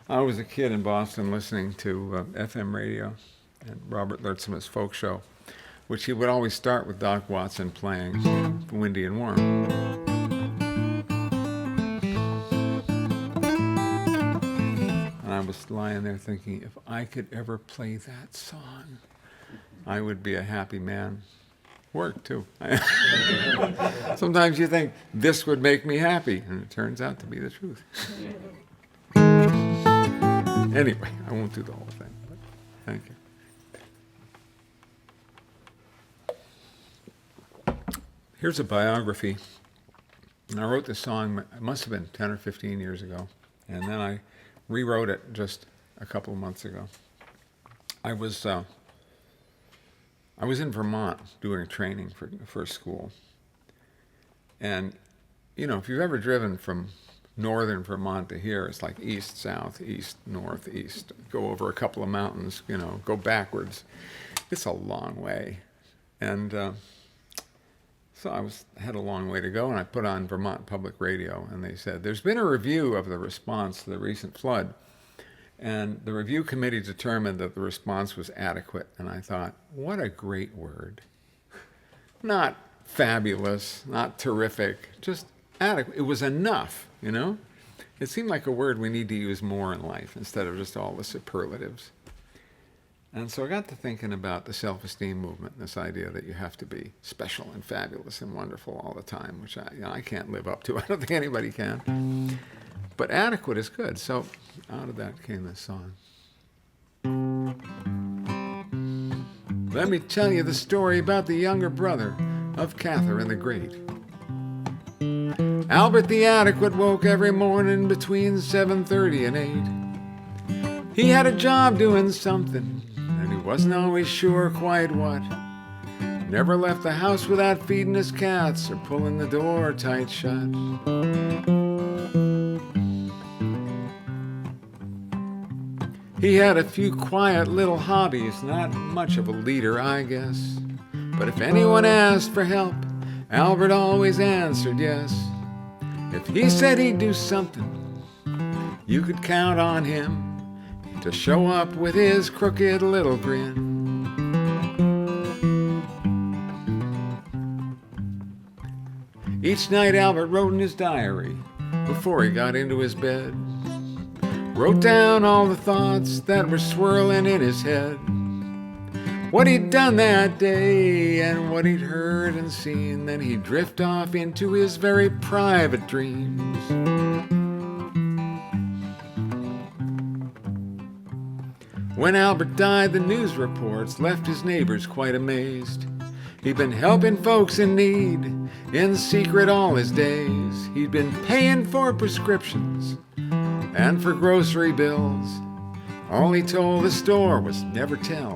I was a kid in Boston listening to FM radio and Robert Lertzman's folk show, which he would always start with Doc Watson playing Windy and Warm. And I was lying there thinking, if I could ever play that song, I would be a happy man. Work, too. Sometimes you think, this would make me happy, and it turns out to be the truth. Anyway, I won't do the whole thing, but thank you. Here's a biography. And I wrote this song, it must have been 10 or 15 years ago, and then I rewrote it just a couple of months ago. I was in Vermont doing training for school. And, you know, if you've ever driven from northern Vermont to here, it's like east, south, east, north, east. Go over a couple of mountains, you know, go backwards. It's a long way. And so I had a long way to go, and I put on Vermont Public Radio, and they said, there's been a review of the response to the recent flood. And the review committee determined that the response was adequate. And I thought, what a great word. Not fabulous, not terrific, just adequate. It was enough, you know? It seemed like a word we need to use more in life instead of just all the superlatives. And so I got to thinking about the self-esteem movement, this idea that you have to be special and fabulous and wonderful all the time, which I can't live up to. I don't think anybody can. But adequate is good. So out of that came this song. Let me tell you the story about the younger brother of Catherine the Great. Albert the Adequate woke every morning between 7:30 and 8. He had a job doing something, and he wasn't always sure quite what. Never left the house without feeding his cats or pulling the door tight shut. He had a few quiet little hobbies, not much of a leader, I guess. But if anyone asked for help, Albert always answered yes. If he said he'd do something, you could count on him to show up with his crooked little grin. Each night Albert wrote in his diary before he got into his bed. Wrote down all the thoughts that were swirling in his head. What he'd done that day and what he'd heard and seen. Then he'd drift off into his very private dreams. When Albert died, the news reports left his neighbors quite amazed. He'd been helping folks in need in secret all his days. He'd been paying for prescriptions and for grocery bills. All he told the store was never tell.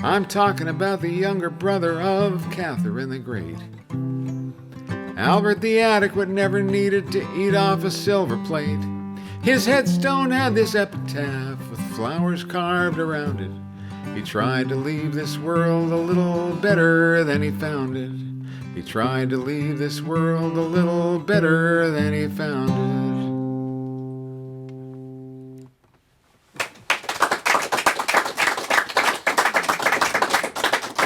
I'm talking about the younger brother of Catherine the Great. Albert the Adequate never needed to eat off a silver plate. His headstone had this epitaph with flowers carved around it. He tried to leave this world a little better than he found it. He tried to leave this world a little better than he found it.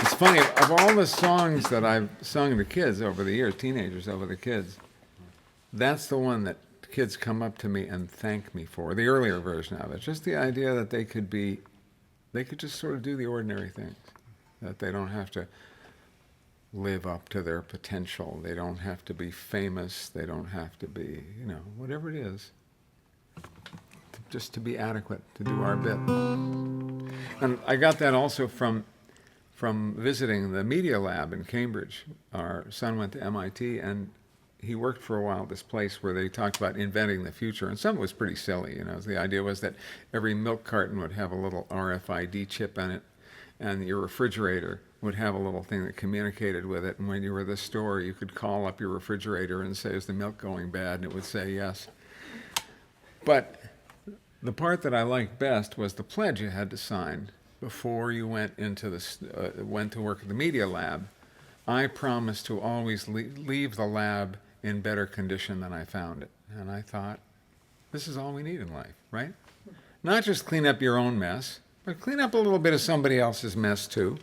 It's funny, of all the songs that I've sung to kids over the years, teenagers over the kids, that's the one that kids come up to me and thank me for, the earlier version of it. Just the idea that they could just sort of do the ordinary things, that they don't have to live up to their potential. They don't have to be famous. They don't have to be, whatever it is. Just to be adequate, to do our bit. And I got that also from visiting the Media Lab in Cambridge. Our son went to MIT, and he worked for a while at this place where they talked about inventing the future. And some of it was pretty silly. The idea was that every milk carton would have a little RFID chip in it, and your refrigerator would have a little thing that communicated with it, and when you were at the store, you could call up your refrigerator and say, is the milk going bad? And it would say yes. But the part that I liked best was the pledge you had to sign before you went to work at the Media Lab. I promise to always leave the lab in better condition than I found it. And I thought, this is all we need in life, right? Not just clean up your own mess, but clean up a little bit of somebody else's mess too.